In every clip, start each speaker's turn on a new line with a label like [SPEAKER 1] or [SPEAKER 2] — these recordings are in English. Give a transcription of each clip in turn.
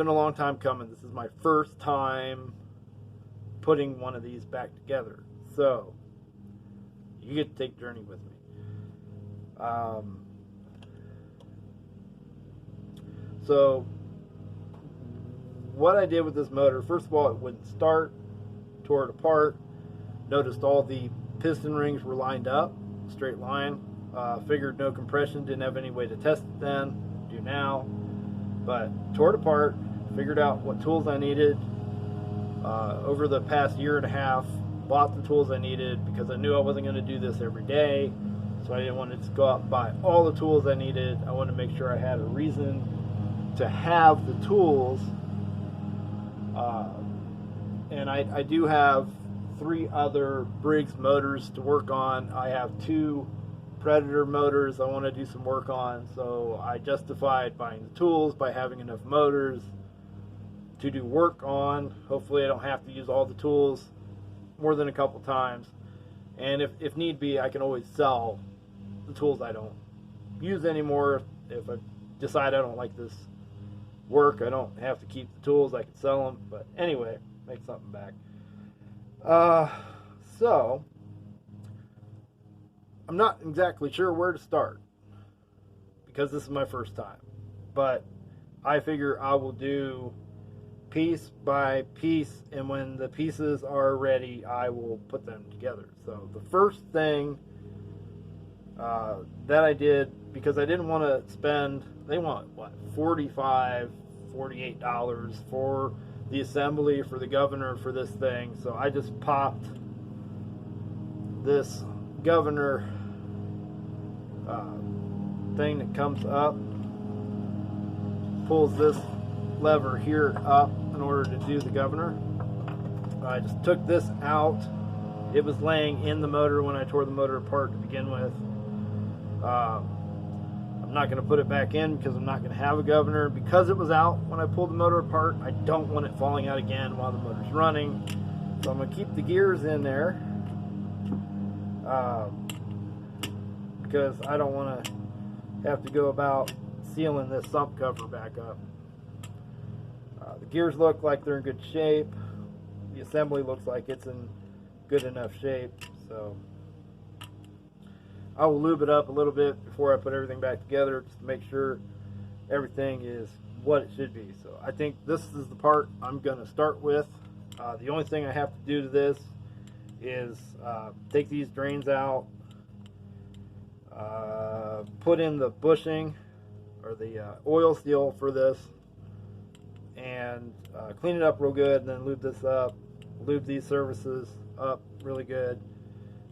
[SPEAKER 1] been a long time coming. This is my first time putting one of these back together. So, you get to take the journey with me. So, what I did with this motor, first of all, it wouldn't start, tore it apart, noticed all the piston rings were lined up, straight line, figured no compression, didn't have any way to test it then, do now, but tore it apart, figured out what tools I needed. Over the past year and a half, bought the tools I needed because I knew I wasn't going to do this every day, so I didn't want to just go out and buy all the tools I needed. I wanted to make sure I had a reason to have the tools, and I do have 3 other Briggs motors to work on. I have 2 Predator motors I want to do some work on, so I justified buying the tools by having enough motors to do work on. Hopefully I don't have to use all the tools more than a couple times, and if need be, I can always sell the tools I don't use anymore. If I decide I don't like this work, I don't have to keep the tools, I can sell them. But anyway, make something back. So I'm not exactly sure where to start because this is my first time, but I figure I will do piece by piece, and when the pieces are ready, I will put them together. So the first thing that I did, because I didn't want to spend, they want what, $45, $48 for the assembly for the governor for this thing, so I just popped this governor thing that comes up, pulls this lever here up in order to do the governor. I just took this out. It was laying in the motor when I tore the motor apart to begin with. I'm not going to put it back in because I'm not going to have a governor. Because it was out when I pulled the motor apart, I don't want it falling out again while the motor's running. So I'm going to keep the gears in there because I don't want to have to go about sealing this sump cover back up. The gears look like they're in good shape. The assembly looks like it's in good enough shape. So I will lube it up a little bit before I put everything back together just to make sure everything is what it should be. So I think this is the part I'm going to start with. The only thing I have to do to this is take these drains out, put in the bushing or the oil seal for this, and clean it up real good, and then lube this up, lube these surfaces up really good,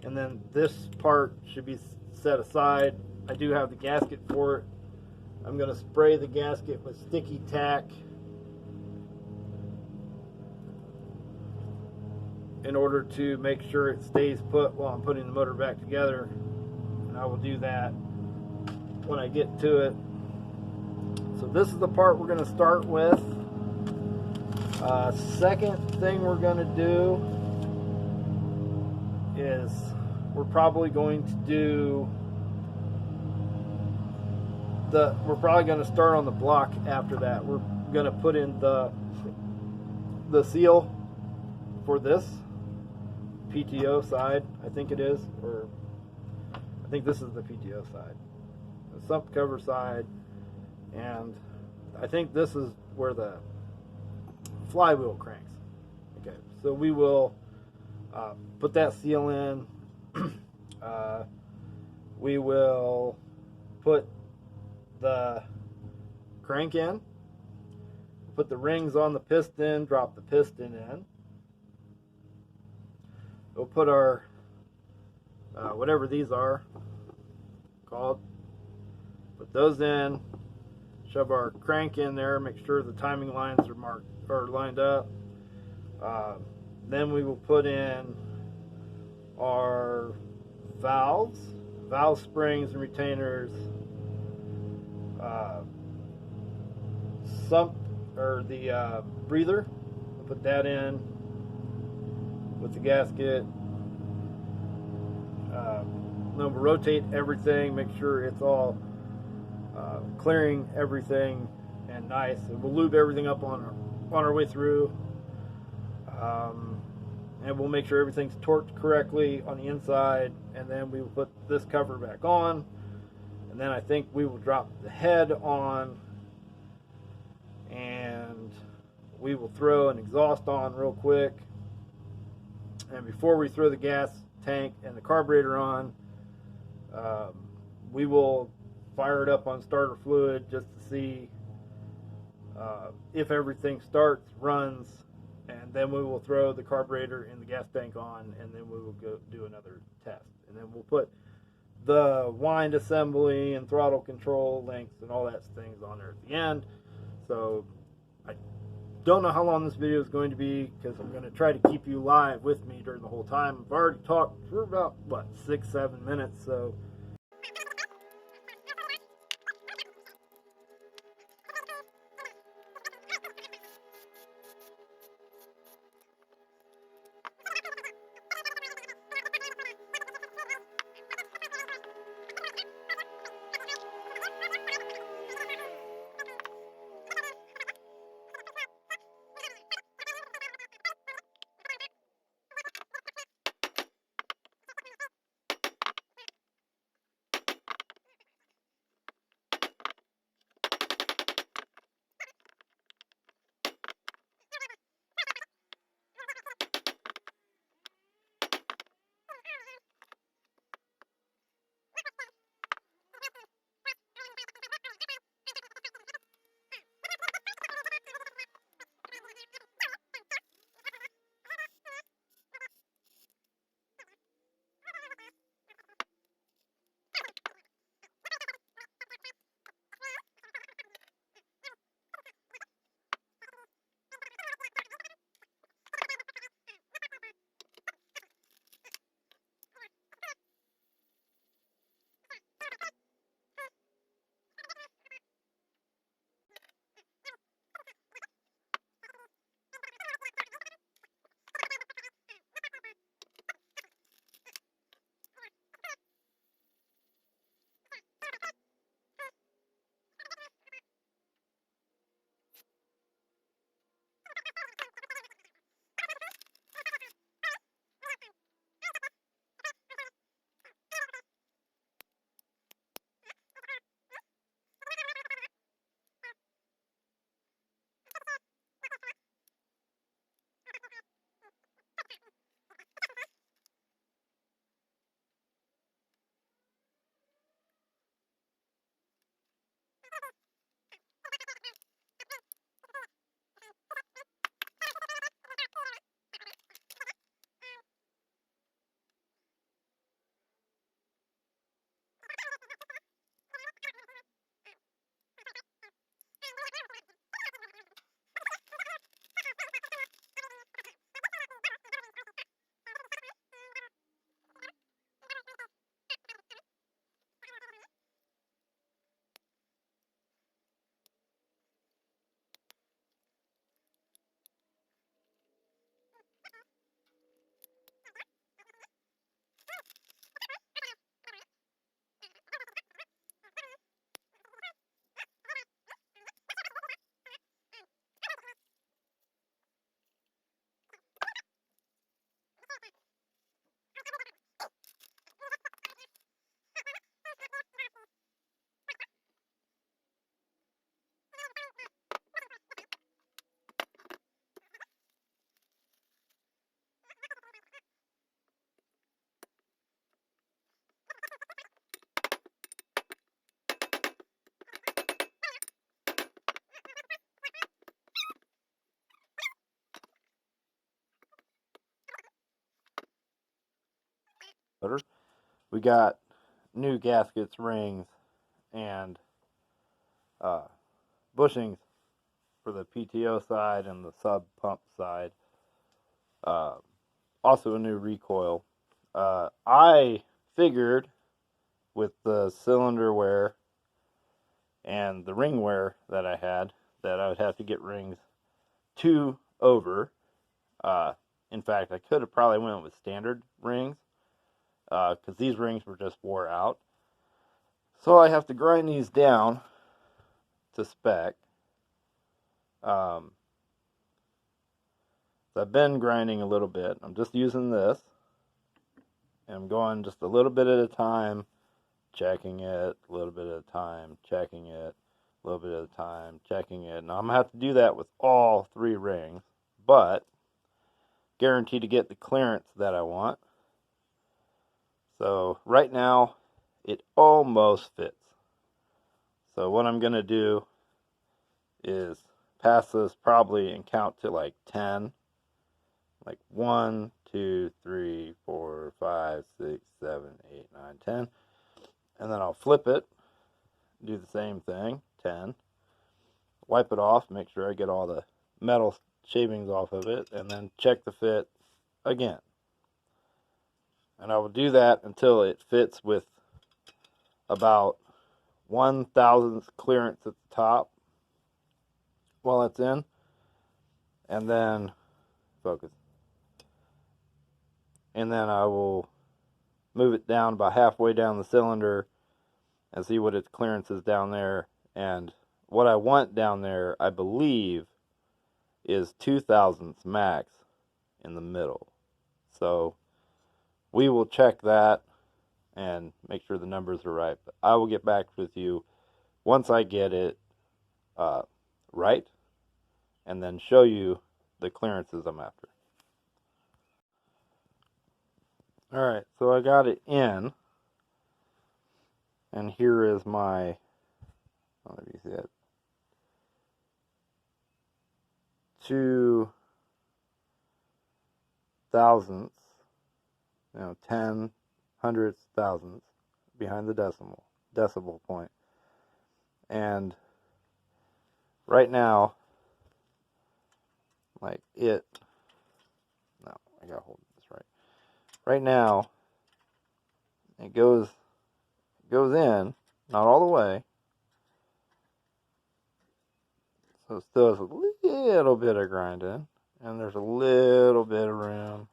[SPEAKER 1] and then this part should be set aside. I do have the gasket for it. I'm going to spray the gasket with sticky tack in order to make sure it stays put while I'm putting the motor back together, and I will do that when I get to it. So this is the part we're going to start with. Second thing we're going to do is we're probably going to do we're probably going to start on the block after that. We're going to put in the seal for this PTO side, I think it is, or I think this is the PTO side, the sump cover side, and I think this is where the flywheel cranks. Okay, so we will put that seal in. We will put the crank in, put the rings on the piston, drop the piston in. We'll put our whatever these are called, put those in, shove our crank in there, make sure the timing lines are marked or lined up. Then we will put in our valves, valve springs and retainers, sump or the breather. We'll put that in with the gasket. Then we'll rotate everything, make sure it's all clearing everything, and nice. And we'll lube everything up on our way through. And we'll make sure everything's torqued correctly on the inside, and then we will put this cover back on, and then I think we will drop the head on, and we will throw an exhaust on real quick. And before we throw the gas tank and the carburetor on, we will fire it up on starter fluid just to see if everything starts, runs, and then we will throw the carburetor and the gas tank on, and then we will go do another test. And then we'll put the wind assembly and throttle control links and all that things on there at the end. So I don't know how long this video is going to be, because I'm going to try to keep you live with me during the whole time. I've already talked for about, 6-7 minutes, so we got new gaskets, rings, and bushings for the PTO side and the sub pump side. Also a new recoil. I figured with the cylinder wear and the ring wear that I had that I would have to get rings 2 over. In fact, I could have probably went with standard rings, because these rings were just wore out. So I have to grind these down to spec, So I've been grinding a little bit. I'm just using this. And I'm going just a little bit at a time, checking it, a little bit at a time, checking it, a little bit at a time, checking it. Now I'm going to have to do that with all 3 rings, but guaranteed to get the clearance that I want. So right now, it almost fits. So what I'm going to do is pass this probably and count to like 10. Like 1, 2, 3, 4, 5, 6, 7, 8, 9, 10. And then I'll flip it, do the same thing, 10. Wipe it off, make sure I get all the metal shavings off of it, and then check the fit again. And I will do that until it fits with about 1/1000th clearance at the top while it's in. And then, focus. And then I will move it down about halfway down the cylinder and see what its clearance is down there. And what I want down there, I believe, is 2/1000ths max in the middle. So we will check that and make sure the numbers are right. But I will get back with you once I get it right, and then show you the clearances I'm after. Alright, so I got it in, and here is my, I don't know if you see it, 2/1000ths, 10 hundredths thousandths behind the decimal point. And right now, like no, I gotta hold this right. Right now, it goes in, not all the way, so it still has a little bit of grinding, and there's a little bit of room.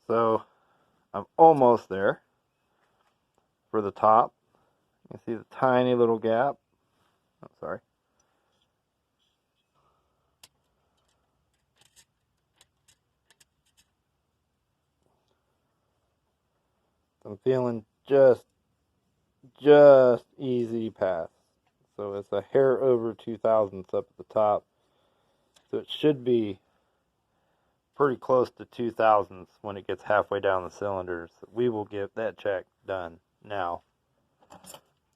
[SPEAKER 1] So I'm almost there for the top. You can see the tiny little gap. Oh, sorry. I'm feeling just easy pass. So it's a hair over 2/1000ths up at the top. So it should be pretty close to 2/1000ths when it gets halfway down the cylinders. We will get that check done now.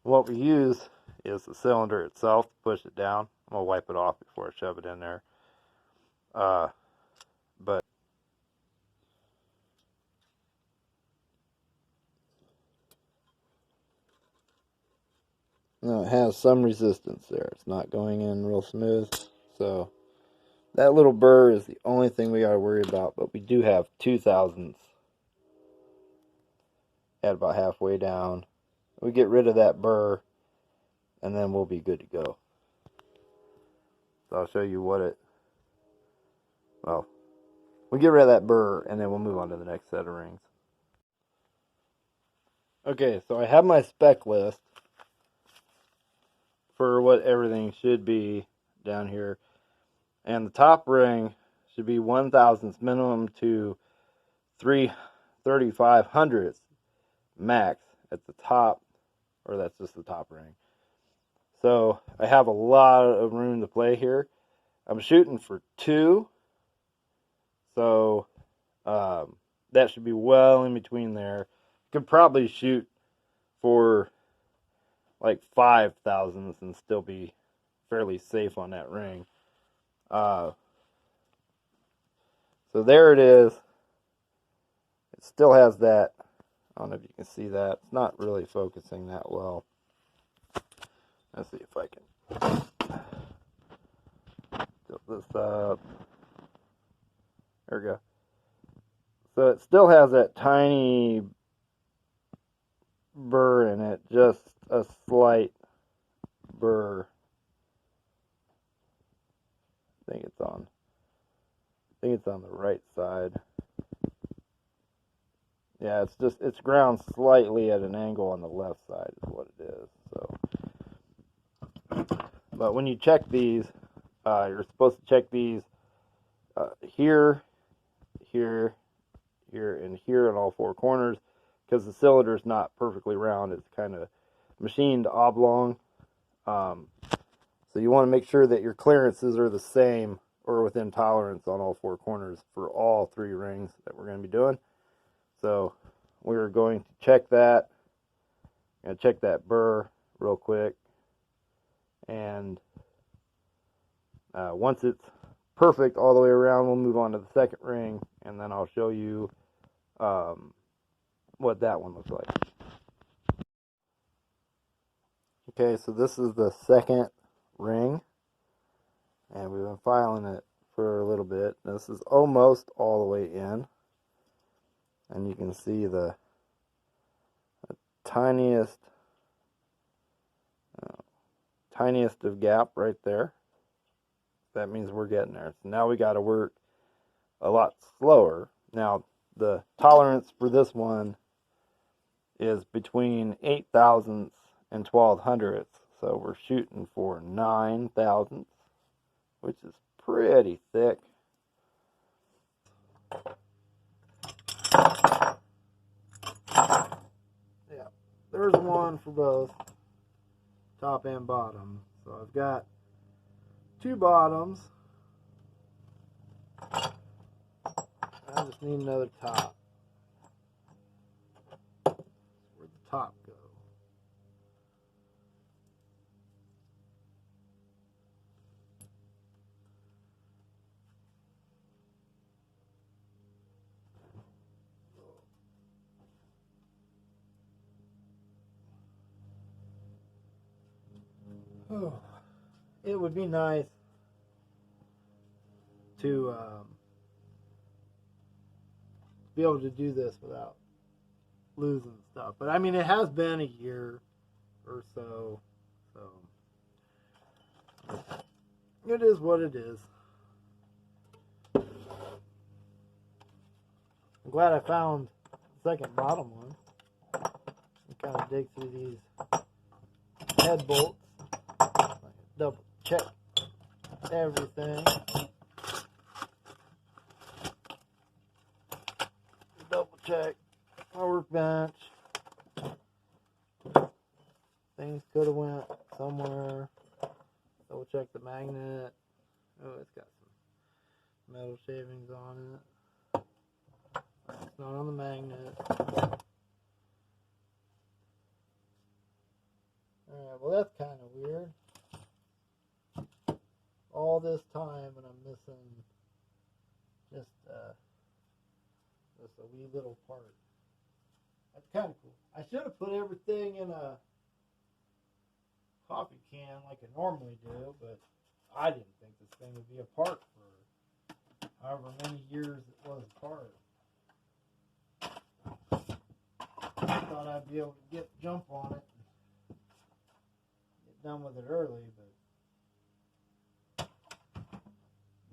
[SPEAKER 1] What we use is the cylinder itself to push it down. I'm going to wipe it off before I shove it in there. But no, it has some resistance there. It's not going in real smooth. So that little burr is the only thing we got to worry about. But we do have 2/1000ths at about halfway down. We get rid of that burr, and then we'll be good to go. So I'll show you what it, well, we'll get rid of that burr, and then we'll move on to the next set of rings. Okay, so I have my spec list for what everything should be down here. And the top ring should be 1/1000ths minimum to 3/3500ths max at the top, or that's just the top ring. So I have a lot of room to play here. I'm shooting for 2, so that should be well in between there. Could probably shoot for like 5/1000ths and still be fairly safe on that ring. So there it is. It still has that. I don't know if you can see that. It's not really focusing that well. Let's see if I can tilt this up. There we go. So it still has that tiny burr in it, just a slight burr. I think it's on the right side. Yeah, it's ground slightly at an angle on the left side is what it is. So, but when you check these, You're supposed to check these here, here, here, and here in all four corners, because the cylinder is not perfectly round. It's kind of machined oblong. So you want to make sure that your clearances are the same or within tolerance on all four corners for all three rings that we're going to be doing. So we're going to check that. I'm going to check that burr real quick. And once it's perfect all the way around, we'll move on to the second ring, and then I'll show you what that one looks like. Okay, so this is the second ring, and we've been filing it for a little bit. This is almost all the way in, and you can see the tiniest of gap right there. That means we're getting there. So now we got to work a lot slower. Now the tolerance for this one is between 8 thousandths and 12 hundredths. So we're shooting for 9 thousandths, which is pretty thick. Yeah, there's one for both top and bottom. So I've got two bottoms. I just need another top. Where'd the top go? Oh, it would be nice to be able to do this without losing stuff. But I mean, it has been a year or so, so it is what it is. I'm glad I found the second bottom one. And kind of dig through these head bolts, double check everything. Double check my workbench. Things could have went somewhere. Double check the magnet. Oh, it's got some metal shavings on it. It's not on the magnet. Alright, well that's kind of weird. All this time and I'm missing just a wee little part. That's kind of cool. I should have put everything in a coffee can like I normally do, but I didn't think this thing would be apart for however many years it was apart. I thought I'd be able to jump on it and get done with it early, but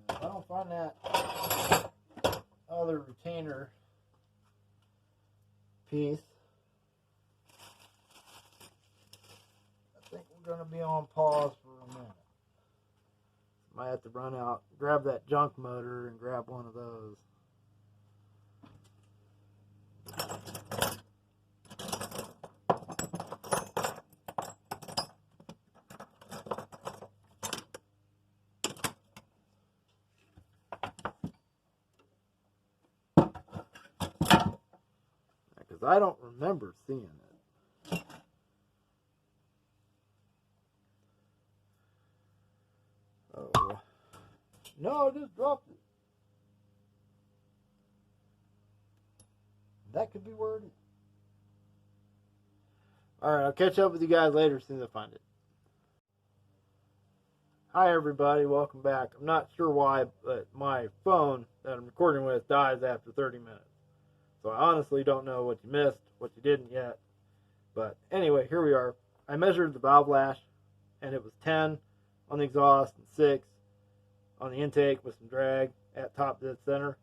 [SPEAKER 1] if I don't find that other retainer piece, I think we're going to be on pause for a minute. Might have to run out, grab that junk motor and grab one of those. Because I don't remember seeing it. Oh, no, I just dropped it. That could be where it is. Alright, I'll catch up with you guys later as soon as I find it. Hi everybody, welcome back. I'm not sure why, but my phone that I'm recording with dies after 30 minutes. So I honestly don't know what you missed, what you didn't yet. But anyway, here we are. I measured the valve lash, and it was 10 on the exhaust and 6 on the intake with some drag at top dead center.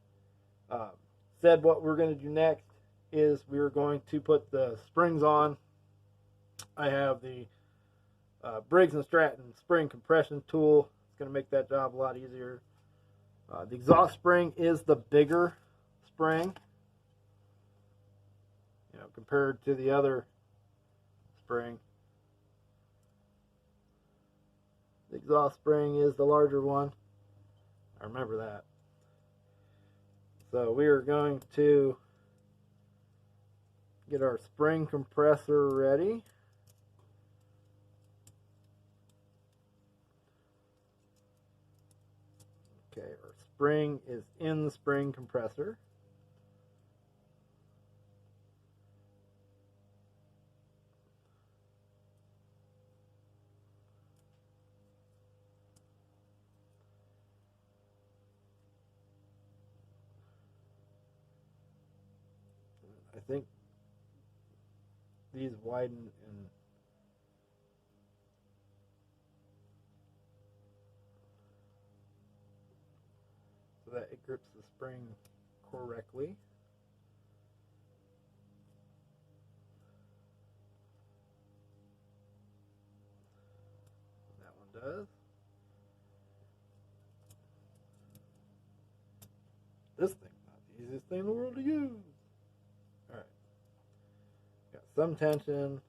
[SPEAKER 1] Said what we're going to do next is we're going to put the springs on. I have the Briggs & Stratton spring compression tool. going to make that job a lot easier. The exhaust spring is the bigger spring, you know, compared to the other spring. The exhaust spring is the larger one. I remember that. So we are going to get our spring compressor ready. Okay, our spring is in the spring compressor. I think these widen and so that it grips the spring correctly. That one does. This thing's not the easiest thing in the world to use. Alright. Got some tension.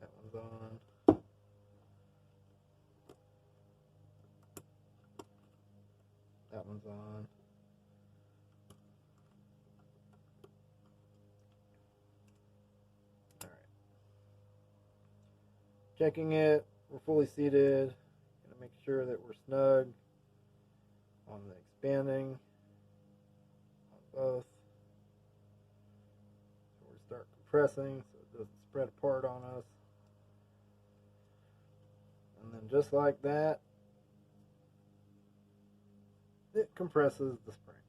[SPEAKER 1] That one's on. That one's on. Alright. Checking it. We're fully seated. Gonna make sure that we're snug on the expanding on both. So we start compressing so it doesn't spread apart on us. And then just like that, it compresses the spring.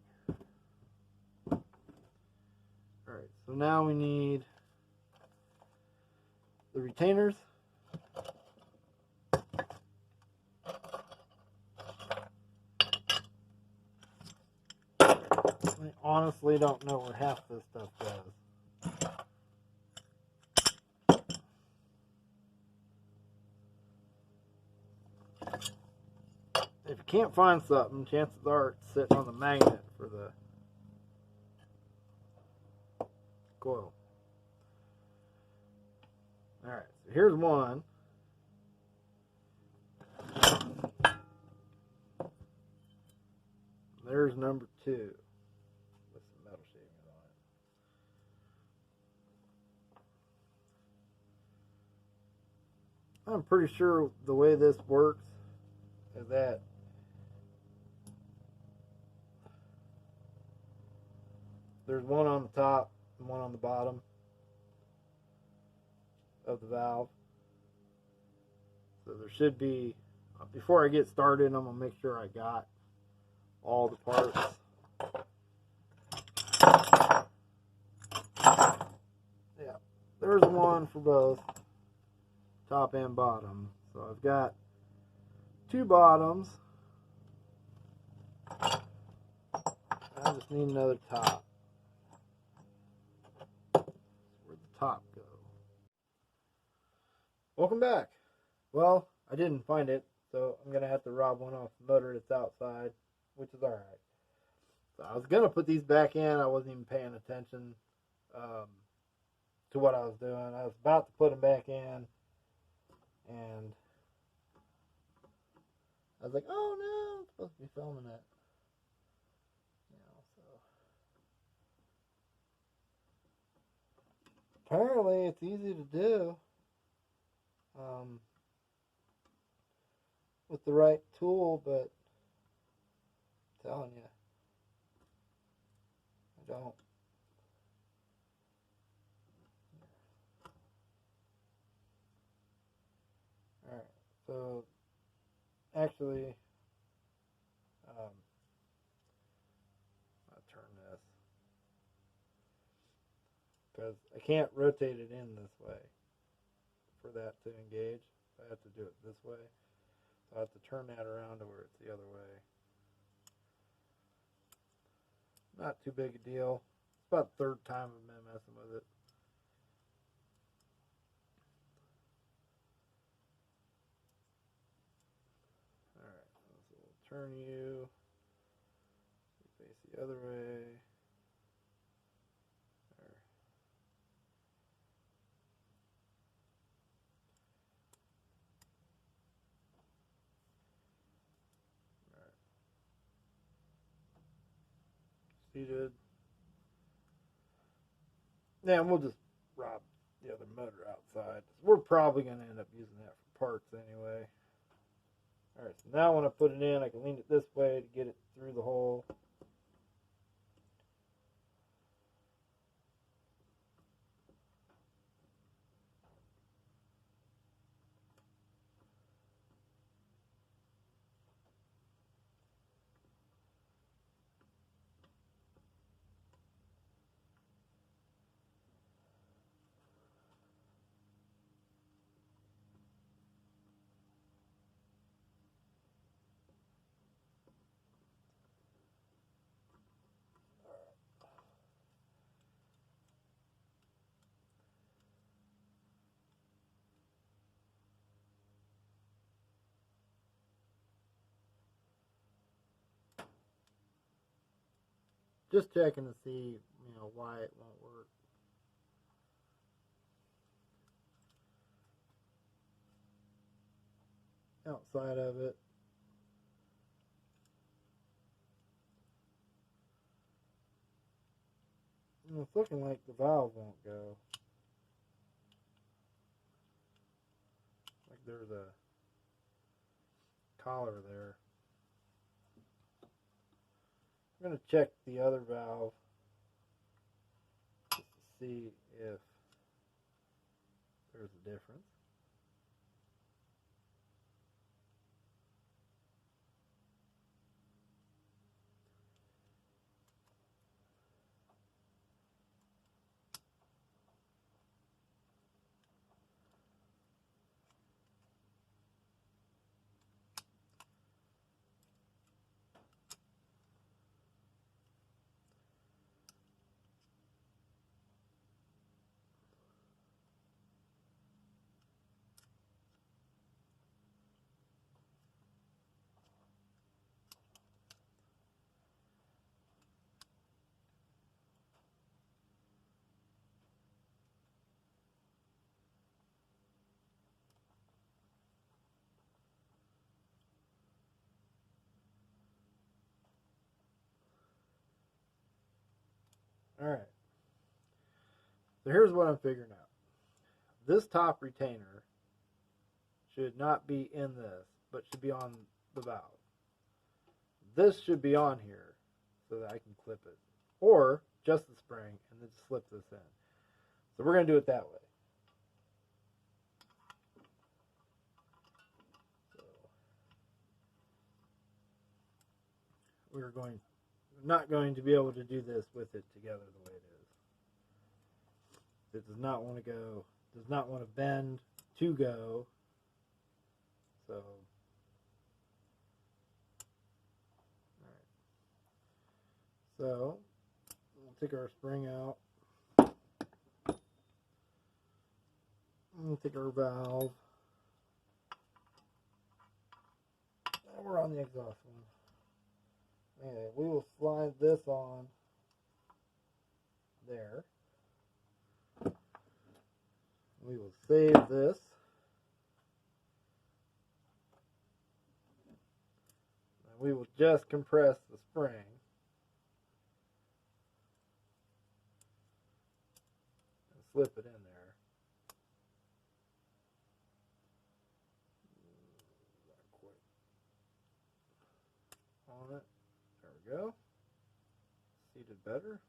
[SPEAKER 1] Alright, so now we need the retainers. I honestly don't know where half this stuff goes. If you can't find something, chances are it's sitting on the magnet for the coil. Alright, so here's one. There's number two with some metal shavings on it. I'm pretty sure the way this works is that there's one on the top and one on the bottom of the valve. So there should be, before I get started, I'm going to make sure I got all the parts. Yeah, there's one for both top and bottom. So I've got two bottoms. I just need another top. Where'd the top go? Welcome back. Well, I didn't find it, so I'm going to have to rob one off the motor that's outside, which is alright. So I was going to put these back in. I wasn't even paying attention to what I was doing. I was about to put them back in, and I was like, oh no, I'm supposed to be filming it. You know, so apparently it's easy to do with the right tool, but I'm telling you, I don't. Alright, so actually, I'll turn this, because I can't rotate it in this way for that to engage. I have to do it this way. So I have to turn that around to where it's the other way. Not too big a deal. It's about the third time I've been messing with it. turn you. Face the other way. There. Alright. Seated. Yeah, and we'll just rob the other motor outside. We're probably going to end up using that for parts anyway. Alright, so now when I put it in, I can lean it this way to get it through the hole. Just checking to see, why it won't work. Outside of it. And it's looking like the valve won't go. Like there's a collar there. I'm going to check the other valve just to see if there's a difference. Alright. So here's what I'm figuring out. This top retainer should not be in this, but should be on the valve. This should be on here so that I can clip it. Or just the spring and then slip this in. So we're going to do it that way. So we're not going to be able to do this with it together the way it is. It does not want to go, does not want to bend to go. So, alright. So, we'll take our spring out. We'll take our valve. And we're on the exhaust one. Anyway, we will slide this on there. We will save this. And we will just compress the spring. And slip it in there. On it. There we go. Seated better.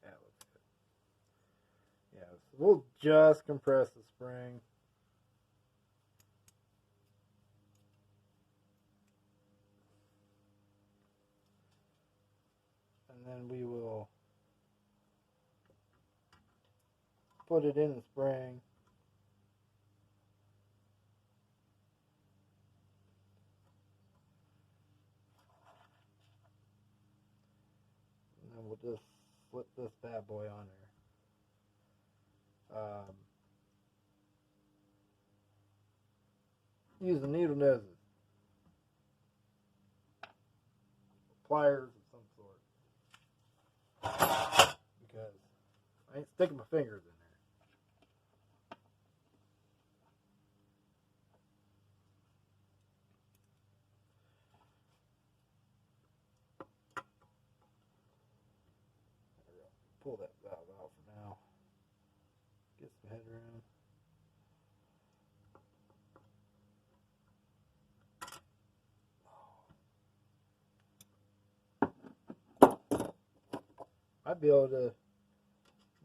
[SPEAKER 1] Yeah, looks good. Yeah, so we'll just compress the spring. And then we will put it in the spring. And then we'll just slip this bad boy on there. Use the needle noses. pliers of some sort. Because I ain't sticking my fingers in there. Pull that valve out for now. Get some headroom. I'd be able to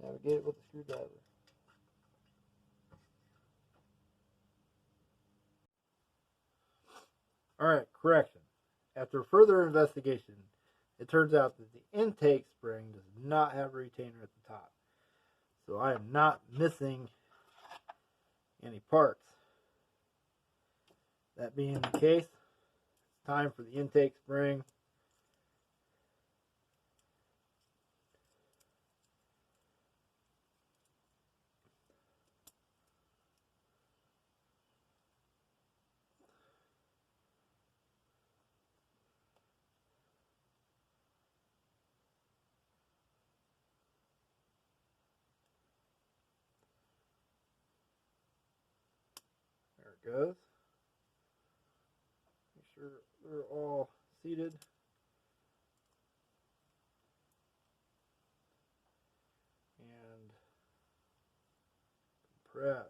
[SPEAKER 1] navigate it with a screwdriver. Alright, correction. After further investigation, it turns out that the intake spring does not have a retainer at the top. So I am not missing any parts. That being the case, it's time for the intake spring. There it goes. Make sure they're all seated. And compress.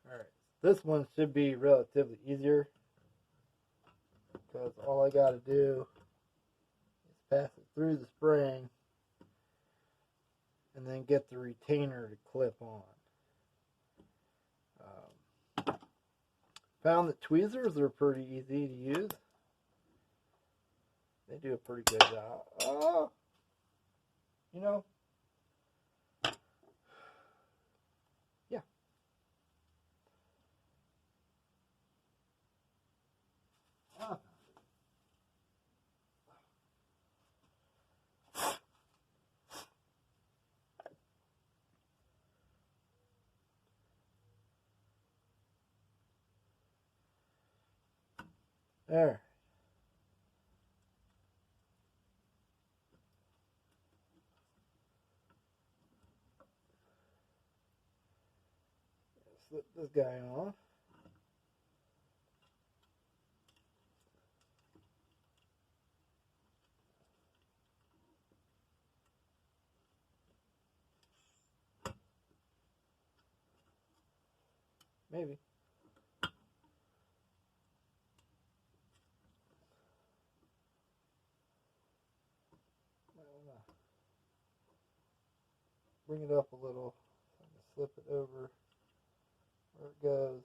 [SPEAKER 1] Alright, this one should be relatively easier because all I got to do is pass it through the spring and then get the retainer to clip on. Found that tweezers are pretty easy to use. They do a pretty good job. Oh, you know, yeah. Ah. There. Slip this guy on. Maybe. Bring it up a little. I'm going to slip it over where it goes.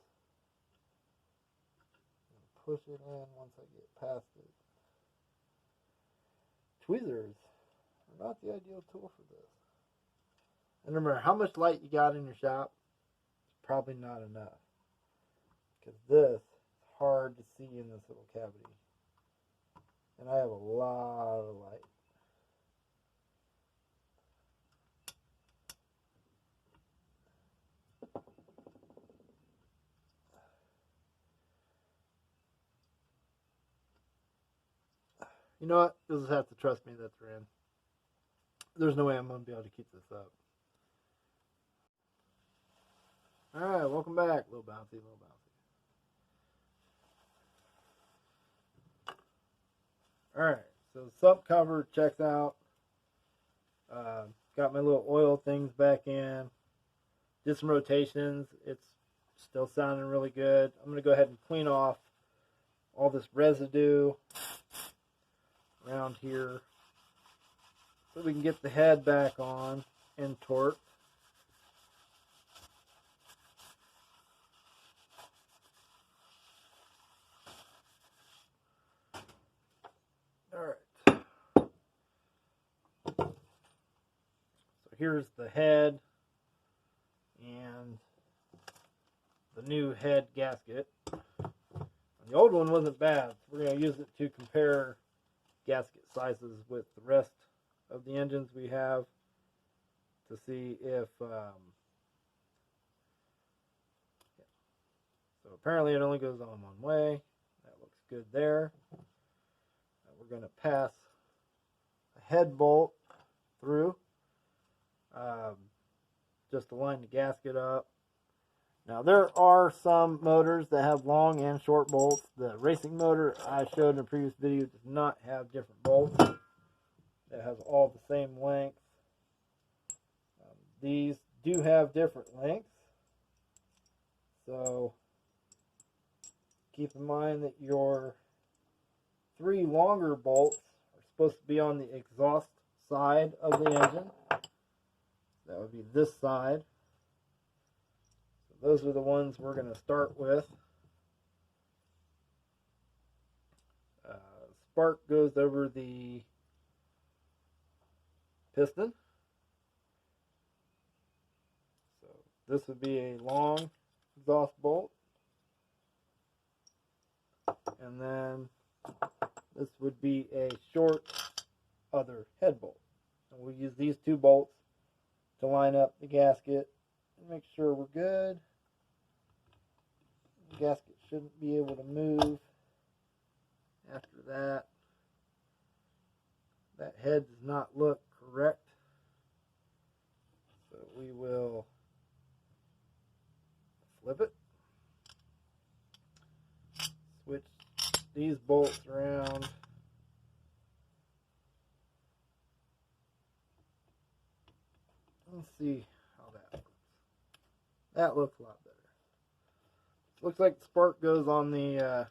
[SPEAKER 1] And push it in once I get past it. Tweezers are not the ideal tool for this. And remember, how much light you got in your shop is probably not enough. Because this is hard to see in this little cavity. And I have a lot of light. You know what? You'll just have to trust me that they're in. There's no way I'm going to be able to keep this up. Alright, welcome back. Little bouncy, little bouncy. Alright, so the sump cover checks out. Got my little oil things back in. Did some rotations. It's still sounding really good. I'm going to go ahead and clean off all this residue around here so we can get the head back on and torqued. Alright. So here's the head and the new head gasket. The old one wasn't bad. We're going to use it to compare gasket sizes with the rest of the engines we have to see if so apparently it only goes on one way. That looks good there. we're going to pass a head bolt through just to line the gasket up. Now there are some motors that have long and short bolts. The racing motor I showed in a previous video does not have different bolts. It has all the same length. These do have different lengths, so keep in mind that your 3 longer bolts are supposed to be on the exhaust side of the engine. That would be this side. So those are the ones we're going to start with. Spark goes over the piston. So this would be a long exhaust bolt. And then this would be a short other head bolt. And we'll use these 2 bolts to line up the gasket and make sure we're good. The gasket shouldn't be able to move after that. That head does not look correct, so we will flip it, switch these bolts around, let's see how that works. That looks a lot better. Looks like the spark goes on the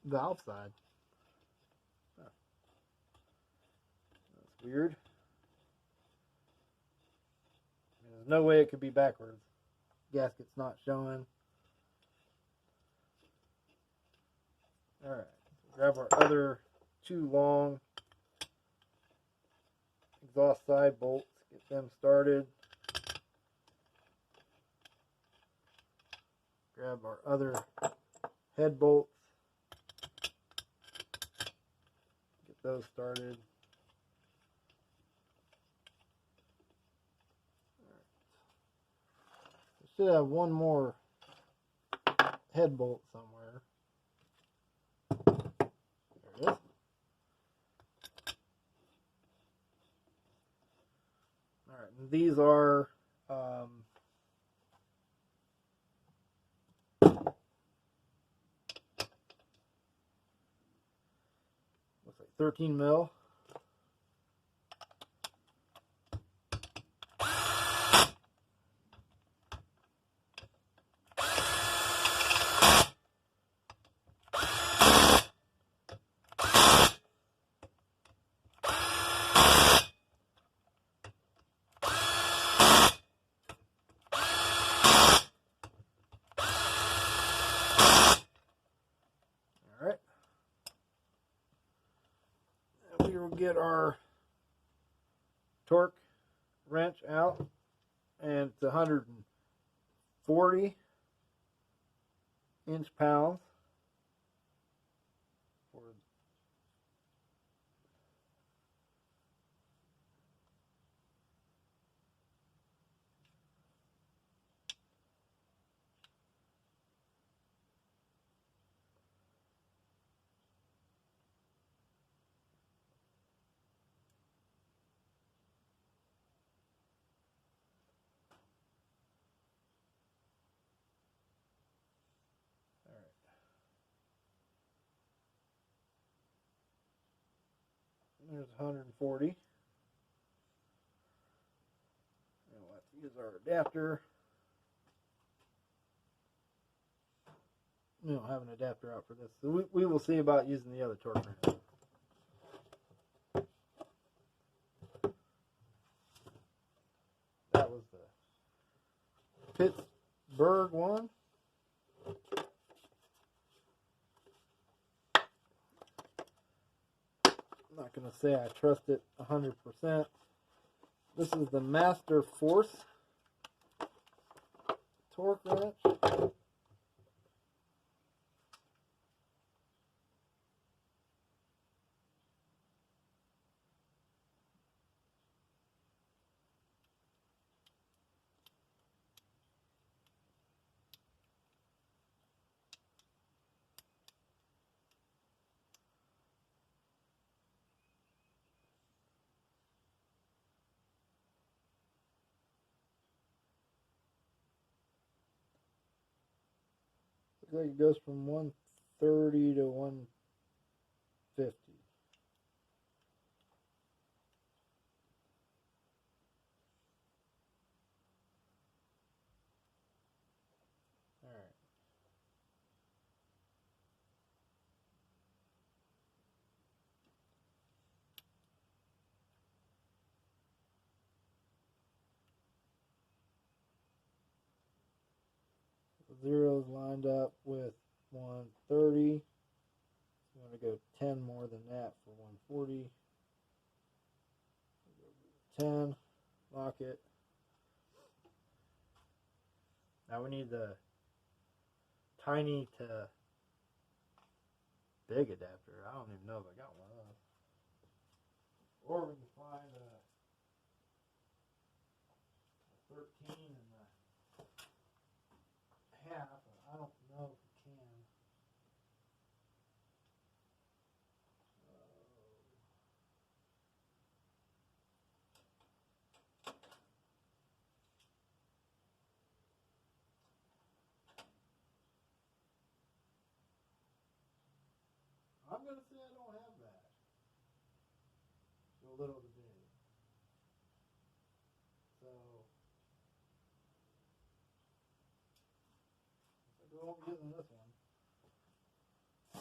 [SPEAKER 1] valve side. Huh. That's weird. There's no way it could be backwards. Gasket's not showing. Alright, grab our other 2 long exhaust side bolts, get them started. Grab our other head bolts, get those started. We should have one more head bolt somewhere. There it is. Alright, and these are looks like 13 mil. Alright. And we will get our torque wrench out, and it's 140 inch-pounds. There's 140. And we'll have to use our adapter. We don't have an adapter out for this, so we will see about using the other torque wrench. That was the Pittsburgh one. I'm not going to say I trust it 100%. This is the Master Force torque wrench. like it goes from 130 to 150. All right. Zeros lined up with 130. I'm going to go 10 more than that for 140. 10, lock it. Now we need the tiny to big adapter. I don't even know if I got one of those. Or we can find a 13 and a half. I don't know if we can. I'm going to say I don't have that. It's a little too big. So, we won't be using this one.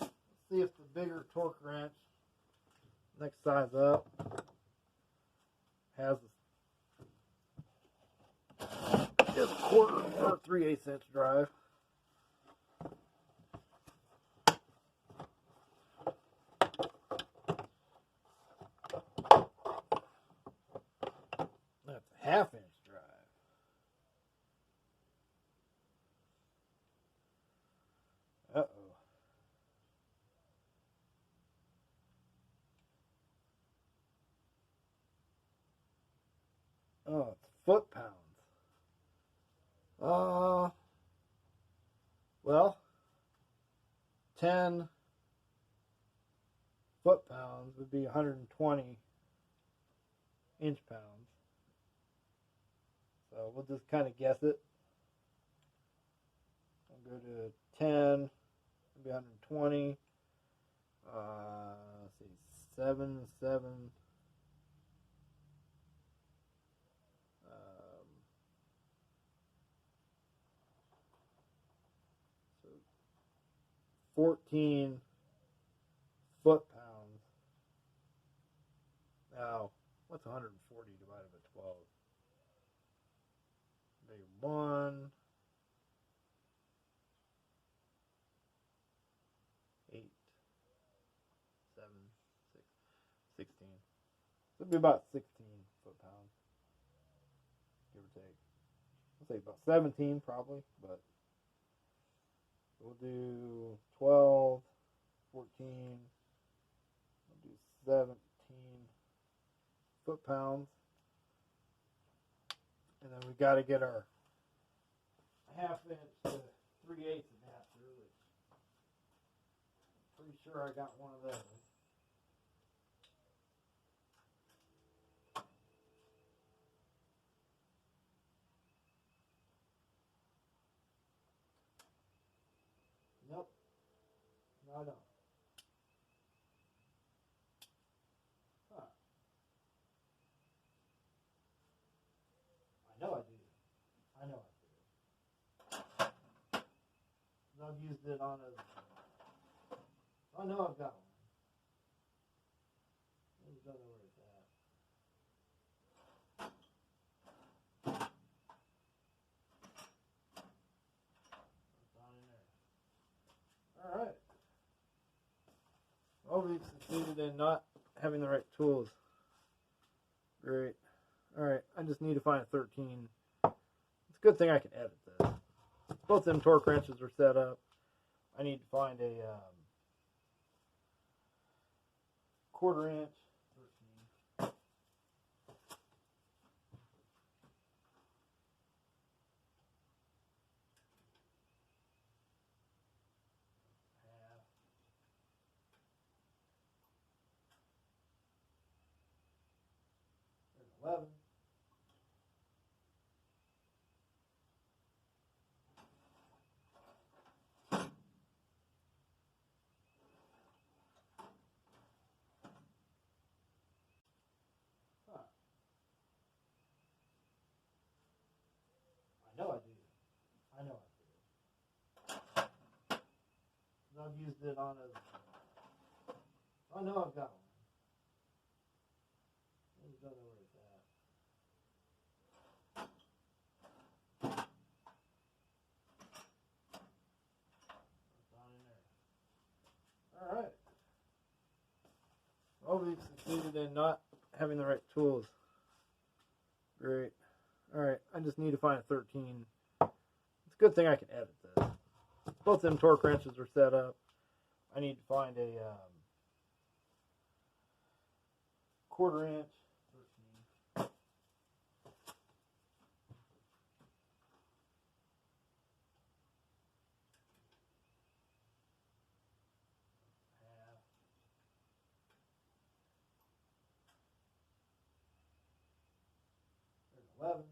[SPEAKER 1] Let's see if the bigger torque wrench, next size up, has a quarter or 3/8 inch drive. That's a 1/2 inch drive. Uh-oh. Oh, it's foot-pounds. Well, 10 foot-pounds would be 120 inch-pounds. So we'll just kind of guess it. I'll go to 10, it'll be 120. Let's see, 7, 7. So 14 foot-pounds. Now, what's 140 divided by 12? Maybe 1, 8, 7, 6, 16. So it'd be about 16 foot-pounds, give or take. I'll say about 17 probably, but we'll do 12, 14, we'll do 17 foot-pounds. And then we got to get our 1/2 inch to 3/8 adapter, which I'm pretty sure I got one of those. Nope. No, I don't. Huh. I know I do. I know I do. I've used it on a... I know I've got one. I just don't know where it's at. It's on in there. Alright. Well, we've succeeded in not having the right tools. Great. Alright, I just need to find a 13. It's a good thing I can edit this. Both them torque wrenches are set up. I need to find a 1/4 inch 13. Half. There's 11. I've used it on a. I know I've got one. I don't know where it's at. It's on in there. All right. Well, we've succeeded in not having the right tools. Great. Alright, I just need to find a 13. It's a good thing I can edit this. Both them torque wrenches are set up. I need to find a 1/4 inch 13. Half. There's 11.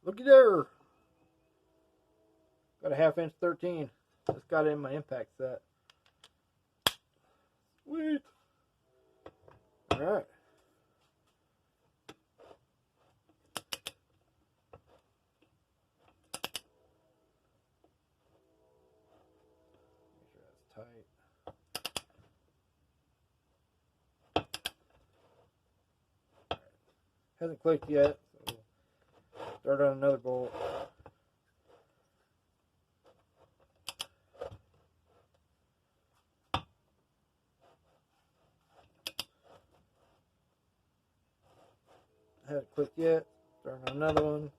[SPEAKER 1] Looky there. Got a 1/2 inch 13. Just got it in my impact set. Sweet. Alright. Make sure that's tight. Hasn't clicked yet, so we'll start on another bolt. Hasn't clicked yet. Start on another one.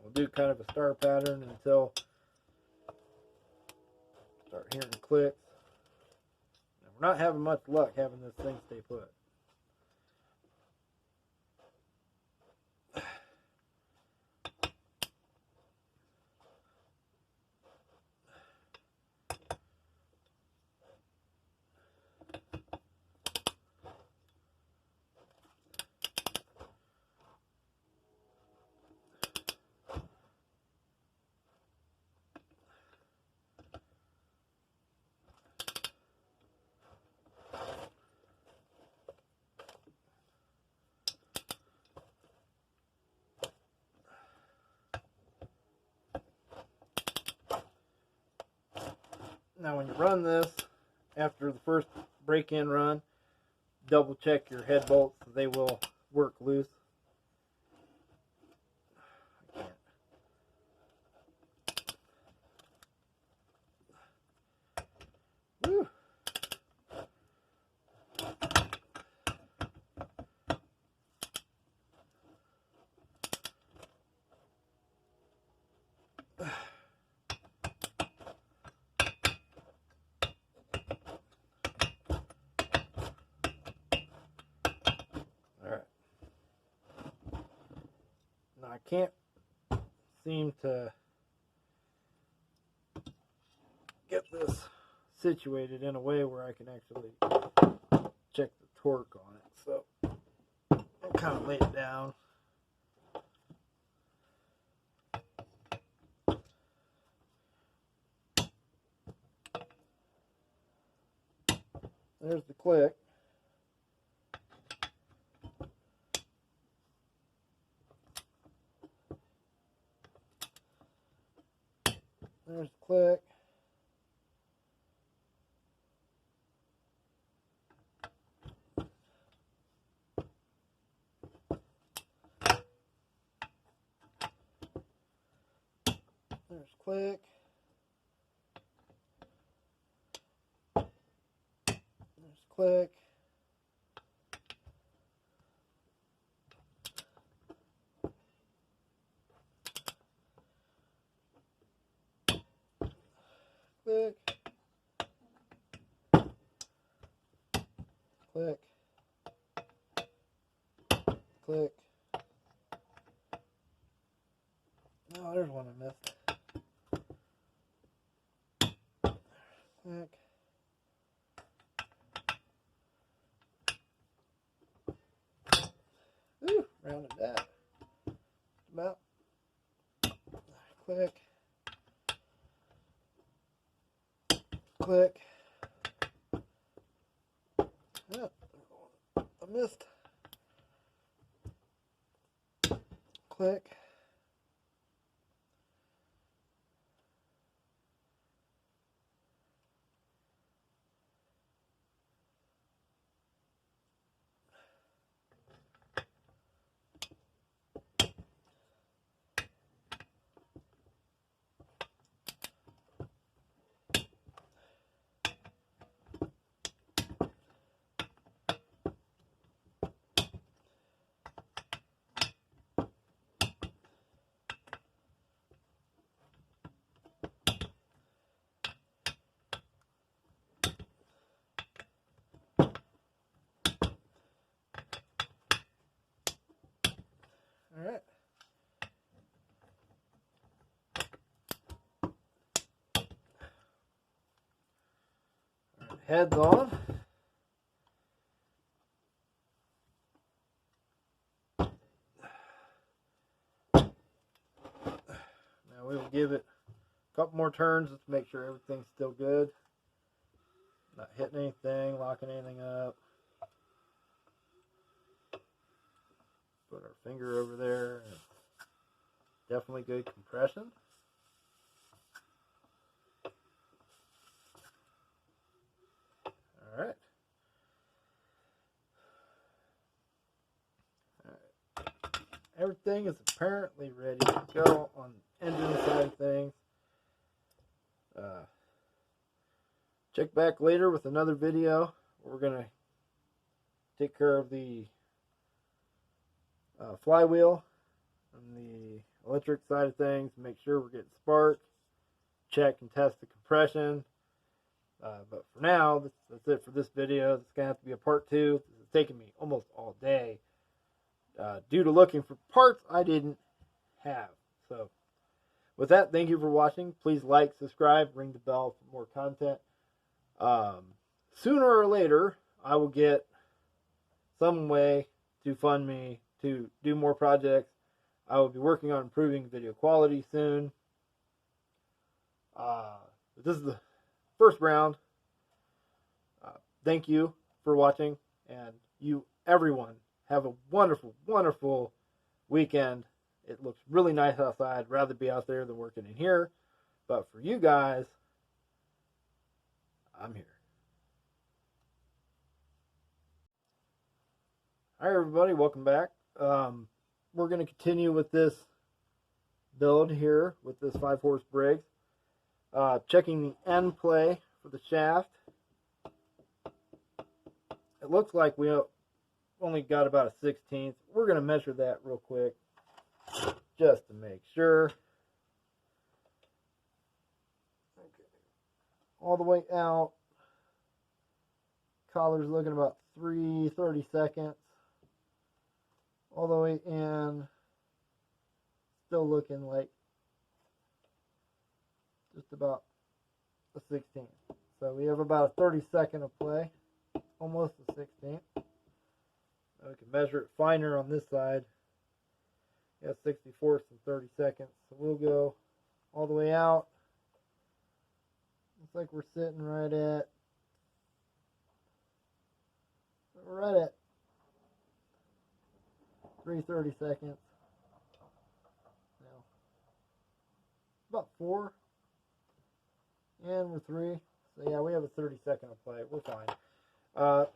[SPEAKER 1] We'll do kind of a star pattern until start hearing clicks. Now, we're not having much luck having this thing stay put. Now when you run this, after the first break-in run, double check your head bolts. They will work loose. I can't. Woo. I can't seem to get this situated in a way where I can actually check the torque on it. So I'll kind of lay it down. There's the click. There's the click. There's click. There's click. Click. Click. Click. Oh, there's one I missed. Click. Ooh, rounded that. About. Click. Click. Oh, I missed. Click. All right. Heads on. Now we will give it a couple more turns just to make sure everything's still good. Not hitting anything, locking anything up. Put our finger over there. Definitely good compression. All right. Everything is apparently ready to go on the engine side of things. Check back later with another video. We're going to take care of the flywheel and the electric side of things. Make sure we're getting spark. Check and test the compression. But for now, that's it for this video. It's going to have to be a part 2. It's taken me almost all day due to looking for parts I didn't have. So with that, thank you for watching. Please like, subscribe, ring the bell for more content. Sooner or later, I will get some way to fund me to do more projects. I will be working on improving video quality soon. This is the first round. Thank you for watching, and you, everyone, have a wonderful, wonderful weekend. It looks really nice outside. I'd rather be out there than working in here. But for you guys, I'm here. Hi, everybody. Welcome back. We're going to continue with this build here with this 5-horse Briggs. Checking the end play for the shaft. It looks like we only got about a 16th. We're going to measure that real quick just to make sure. Okay. All the way out. Collar's looking about 3/32. All the way in. Still looking like just about a 16th. So we have about a 32nd of play. Almost a 16th. Now we can measure it finer on this side. Yeah, 64ths and 32nds. So we'll go all the way out. Looks like we're sitting right at 3/32. Now, about 4. And we're 3. So yeah, we have a 32nd of play. We're fine.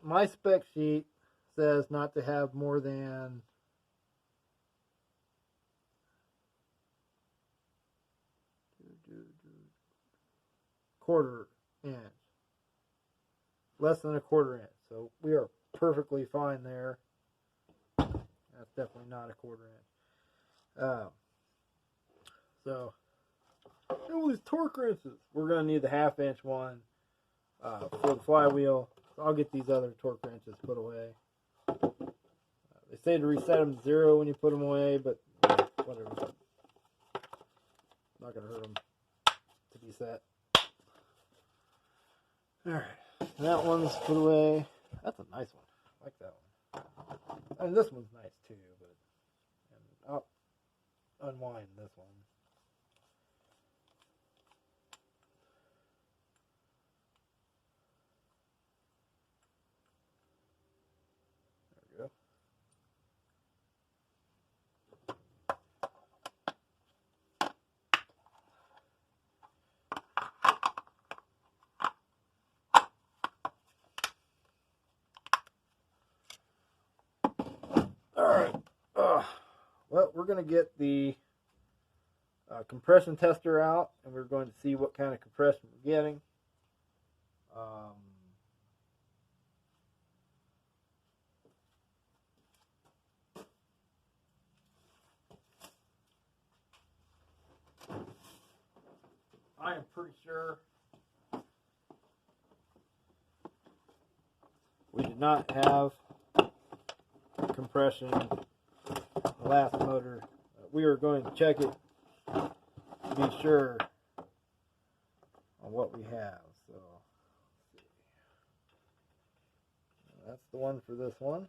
[SPEAKER 1] My spec sheet says not to have more than quarter inch. Less than a quarter inch. So we are perfectly fine there. That's definitely not a quarter inch. So it will these torque wrenches. We're going to need the 1/2-inch one for the flywheel. So I'll get these other torque wrenches put away. They say to reset them to 0 when you put them away, but whatever. Not going to hurt them to be set. Alright, that one's put away. That's a nice one. I like that one. And this one's nice too, but I'll unwind this one. There we go. Alright, well, we're going to get the compression tester out, and we're going to see what kind of compression we're getting. I am pretty sure we did not have compression in the last motor. We are going to check it to be sure on what we have. So let's see. That's the one for this one.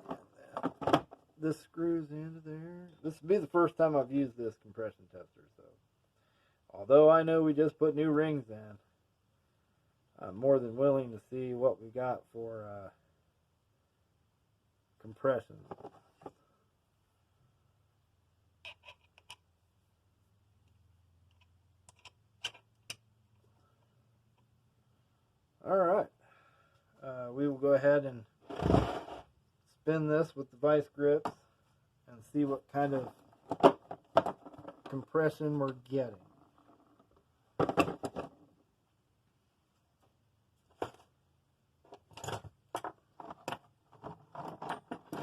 [SPEAKER 1] And then this screws into there. This will be the first time I've used this compression tester, so although I know we just put new rings in, I'm more than willing to see what we got for compression. Alright, we will go ahead and spin this with the vice grips and see what kind of compression we're getting.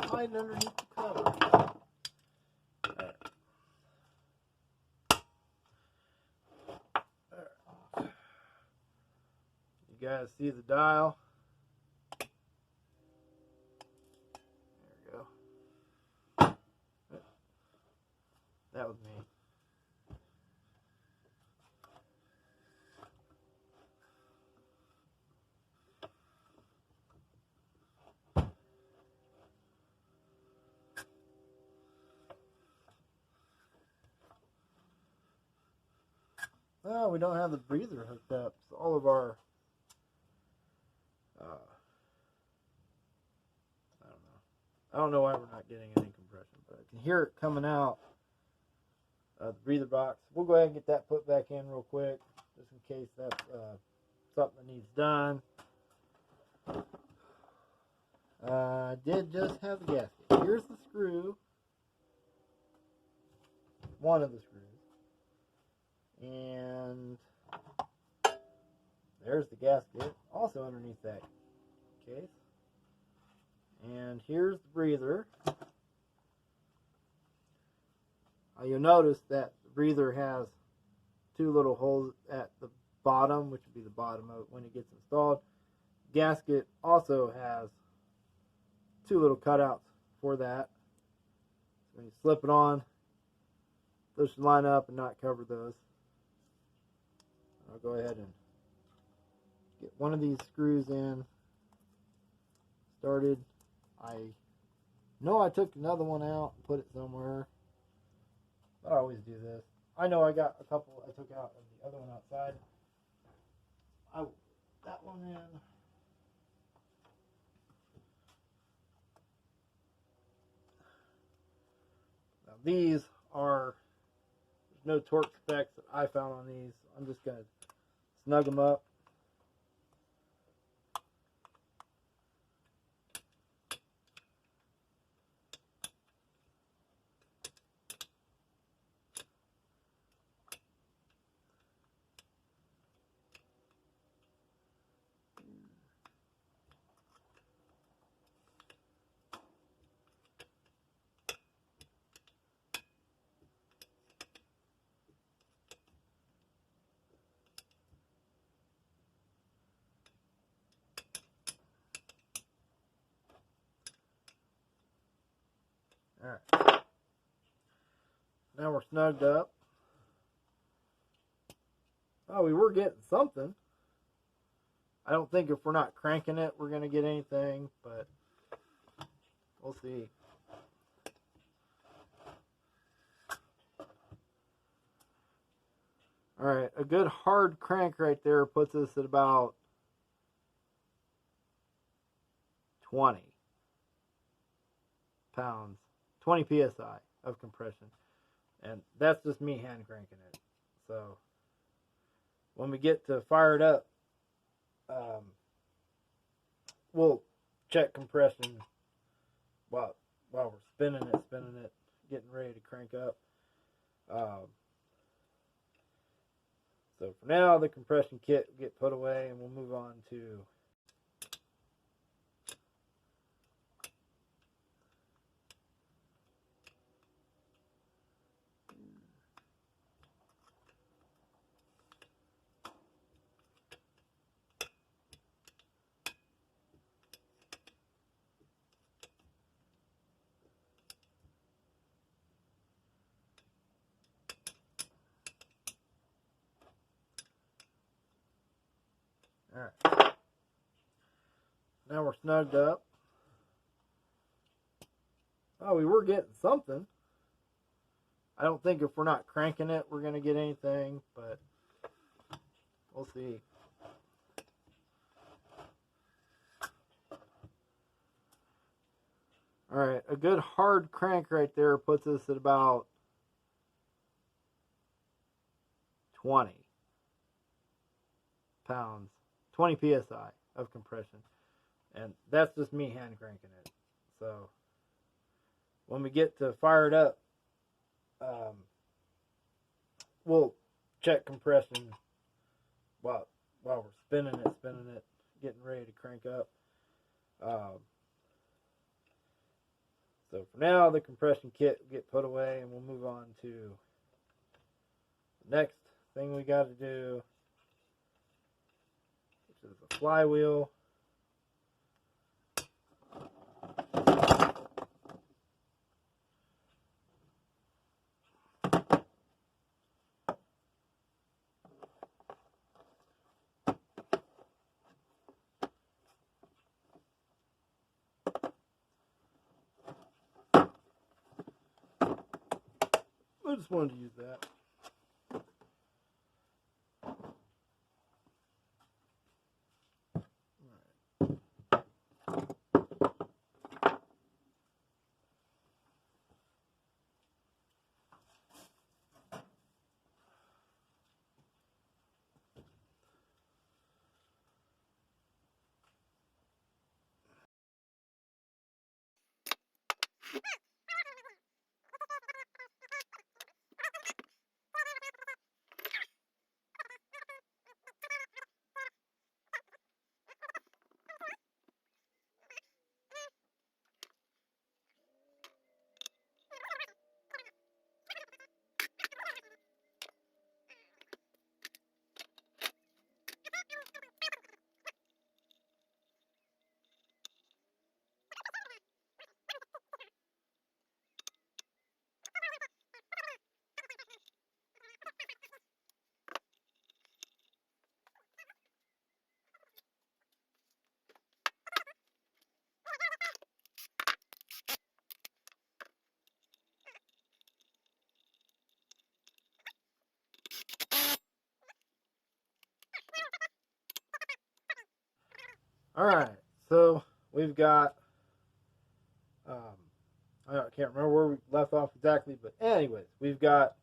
[SPEAKER 1] Hiding underneath the cover. Alright. Alright. You guys see the dial? There we go. That was me. Well, we don't have the breather hooked up, so all of our I don't know why we're not getting any compression, but I can hear it coming out the breather box. We'll go ahead and get that put back in real quick, just in case that's something that needs done. I did just have the gasket. Here's the screw, one of the screws, and there's the gasket, also underneath that case. And here's the breather. You'll notice that the breather has two little holes at the bottom, which would be the bottom of it when it gets installed. The gasket also has two little cutouts for that. So when you slip it on, those should line up and not cover those. I'll go ahead and get one of these screws in started. I know I took another one out and put it somewhere. I always do this. I know I got a couple I took out of the other one outside. I will put that one in. Now these are, there's no torque specs that I found on these. I'm just going to snug them up. Alright. Now we're snugged up. Oh, we were getting something. I don't think if we're not cranking it, we're going to get anything, but we'll see. Alright, a good hard crank right there puts us at about 20 pounds, 20 psi of compression. And that's just me hand cranking it. So when we get to fire it up, we'll check compression while we're spinning it, getting ready to crank up. So for now, the compression kit will get put away, and we'll move on to Alright. Now we're snugged up. Oh, we were getting something. I don't think if we're not cranking it, we're going to get anything, but we'll see. Alright, a good hard crank right there puts us at about 20 pounds, 20 psi of compression. And that's just me hand cranking it. So when we get to fire it up, we'll check compression while we're spinning it, getting ready to crank up. So for now, the compression kit will get put away, and we'll move on to the next thing we got to do, which is a flywheel. I just wanted to use that. Alright, so we've got, I can't remember where we left off exactly, but anyways, we've got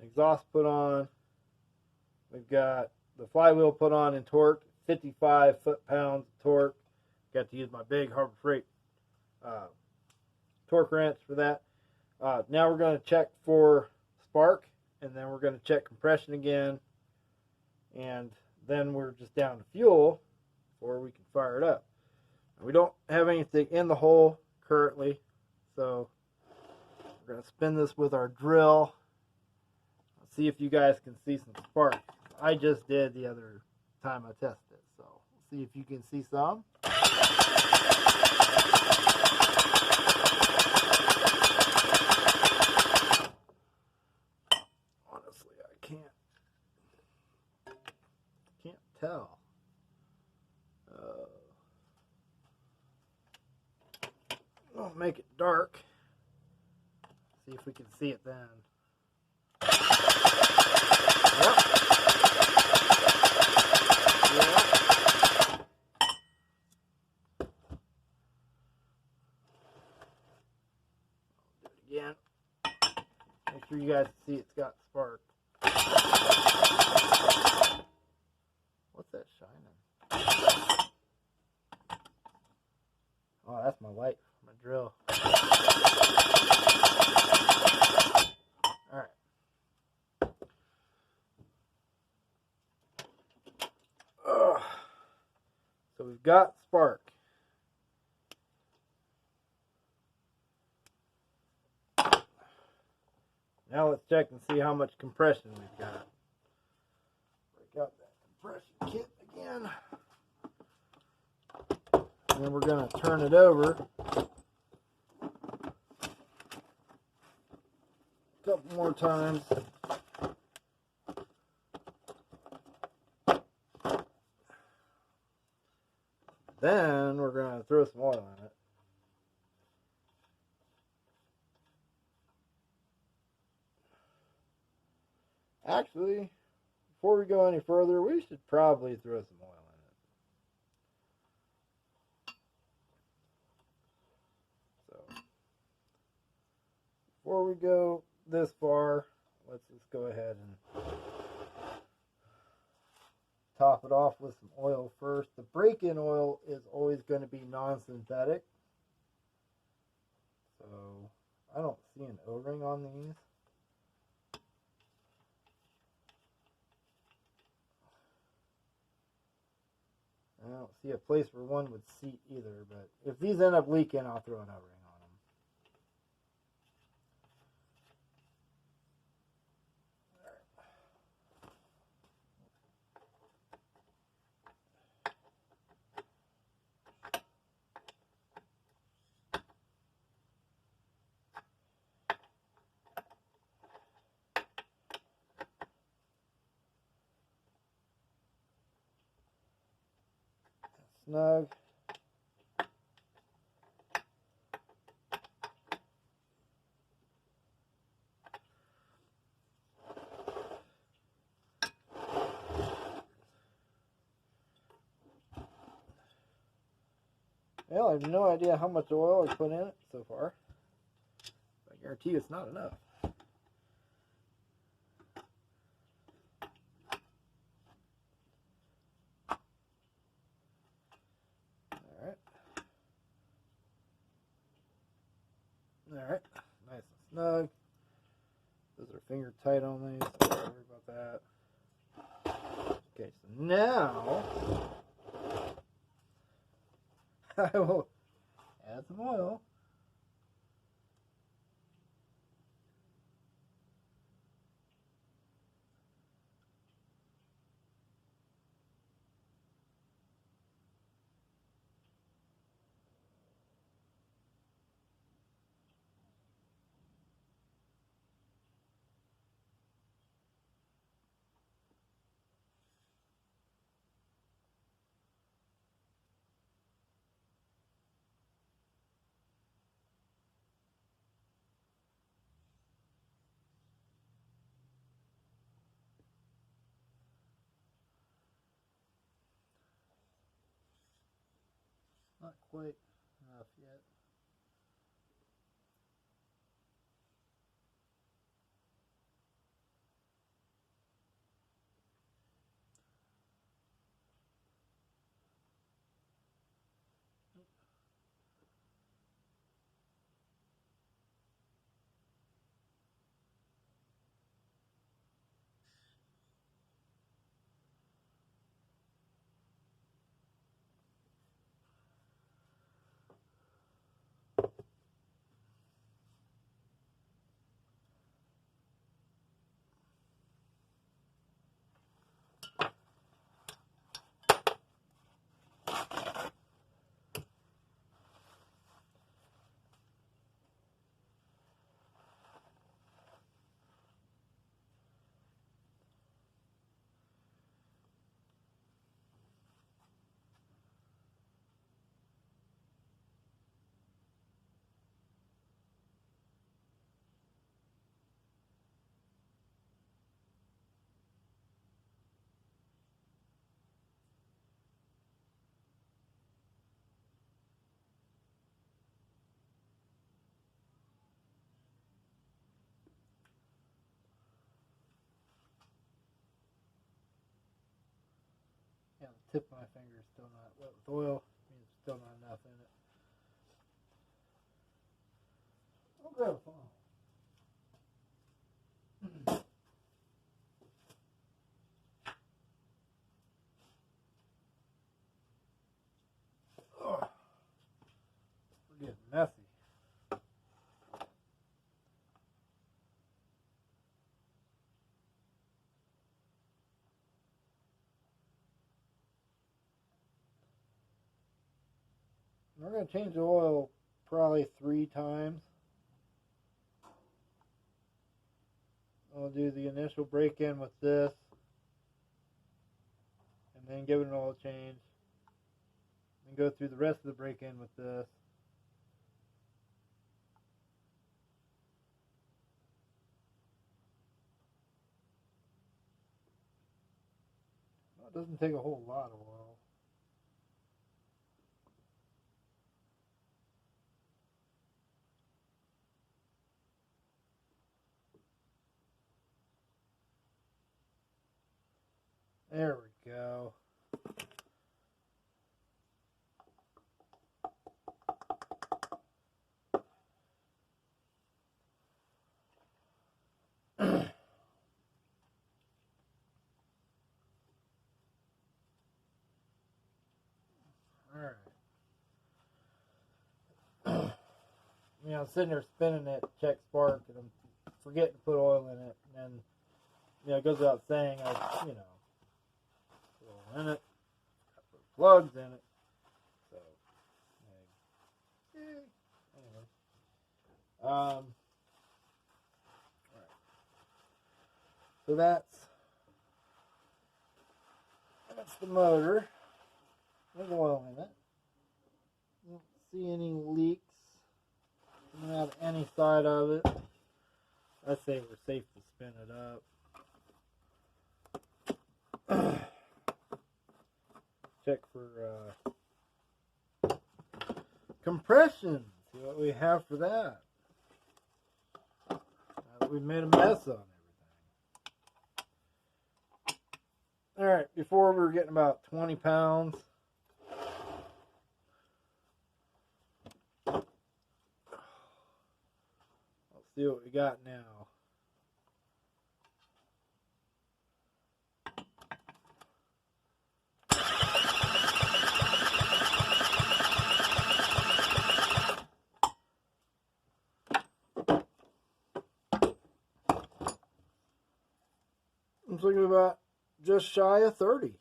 [SPEAKER 1] exhaust put on, we've got the flywheel put on and torqued, 55 foot-pounds of torque. Got to use my big Harbor Freight torque wrench for that. Now we're going to check for spark, and then we're going to check compression again, and then we're just down to fuel before we can fire it up. We don't have anything in the hole currently, so we're going to spin this with our drill. Let's see if you guys can see some spark. I just did the other time I tested it, so see if you can see some.
[SPEAKER 2] 1
[SPEAKER 1] We'll make it dark. See if we can see it then. Yep. Do it again. Make sure you guys see it's got spark. What's that shining? Oh, that's my light, my drill. Alright. So we've got spark. Now let's check and see how much compression we've got. Break out that compression kit again. And then we're going to turn it over a couple more times. Then we're going to throw some oil in it. Actually, before we go any further, we should probably throw some oil in it. So, before we go this far, let's just go ahead and top it off with some oil first. The break-in oil is always going to be non-synthetic. So, I don't see an O-ring on these. I don't see a place where one would seat either, but if these end up leaking, I'll throw an O-ring on them. Snug. Well, I have no idea how much oil I put in it so far. I guarantee you it's not enough. Alright. Alright. Nice and snug. Those are finger tight on these, so don't worry about that. Okay, so now I will add some oil. Not quite enough yet. tip of my finger is still not wet with oil. Means still not enough in it. I'll grab a phone. Oh, we're getting messy. We're going to change the oil probably 3 times. I'll do the initial break-in with this, and then give it an oil change, and go through the rest of the break-in with this. Well, it doesn't take a whole lot of oil. There we go. Alright. I'm sitting there spinning that check spark, and I'm forgetting to put oil in it. And then, it goes without saying, I, put oil in it, I put plugs in it. So, anyway. Alright. So that's the motor. There's oil in it. Don't see any leaks coming out of any side of it. I say we're safe to spin it up. Check for compression. See what we have for that. Now that we've made a mess on everything. Alright, before we were getting about 20 pounds. Let's see what we got now. I'm thinking about just shy of 30. Which,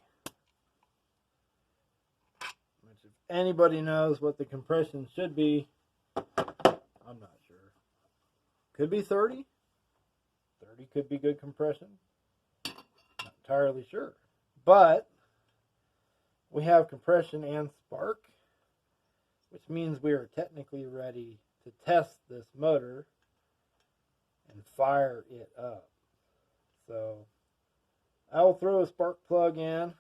[SPEAKER 1] if anybody knows what the compression should be, I'm not sure. Could be 30. 30 could be good compression. Not entirely sure. But we have compression and spark, which means we are technically ready to test this motor and fire it up. So I will throw a spark plug in, and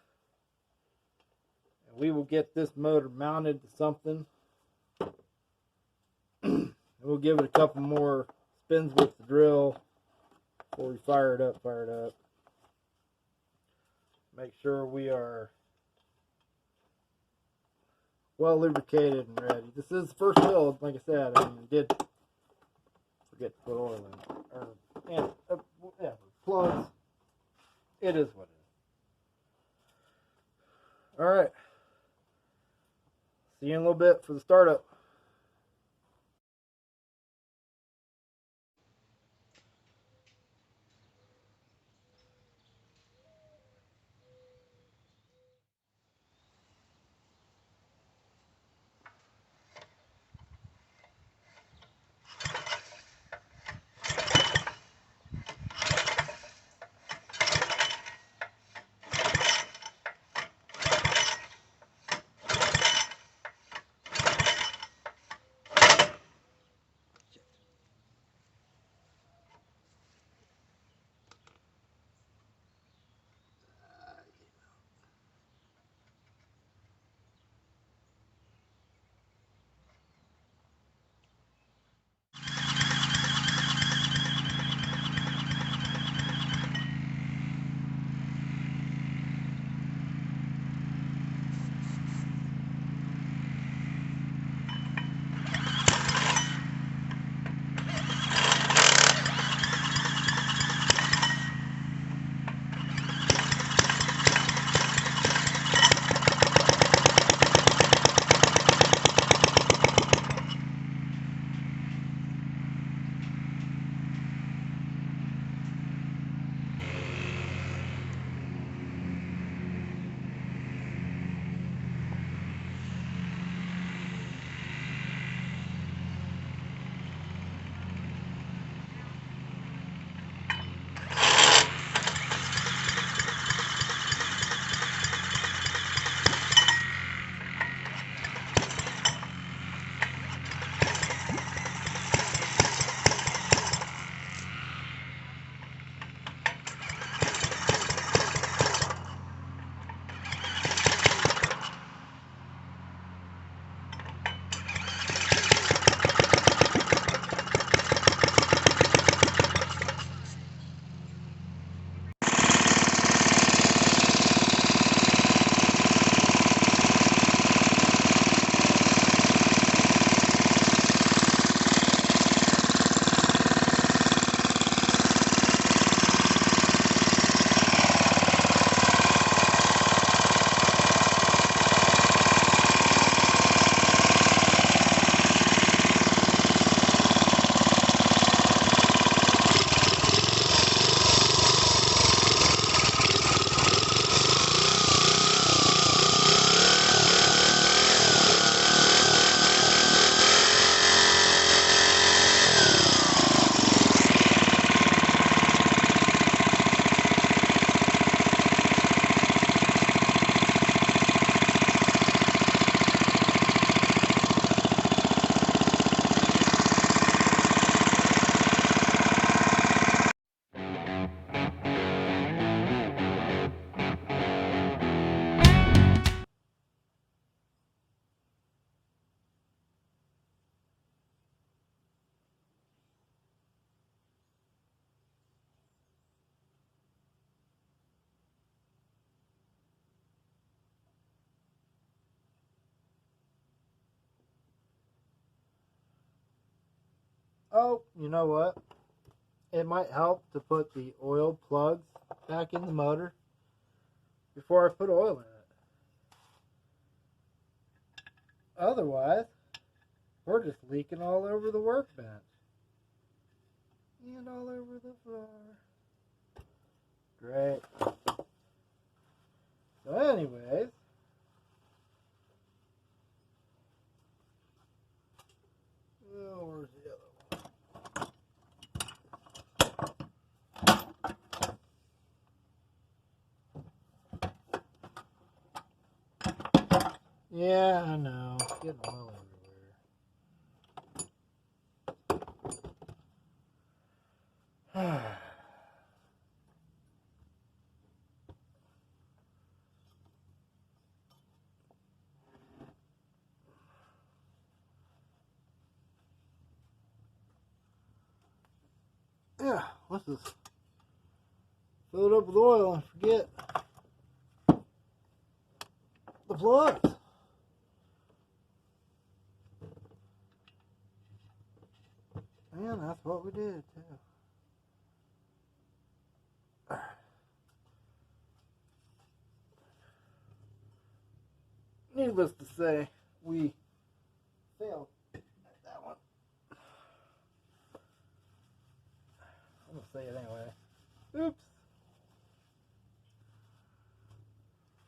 [SPEAKER 1] we will get this motor mounted to something. And we'll give it a couple more spins with the drill before we fire it up. Make sure we are well lubricated and ready. This is the first build, like I said. I did forget to put oil in it. Plugs. It is what it is. Alright. See you in a little bit for the startup. Oh, you know what? It might help to put the oil plugs back in the motor before I put oil in it. Otherwise, we're just leaking all over the workbench and all over the floor. Great. So anyways, oh, where's the other one? Yeah, I know. Getting oil everywhere. Yeah, let's just fill it up with oil and forget the plugs. And that's what we did too. Needless to say, we failed at that one. I'm gonna say it anyway. Oops.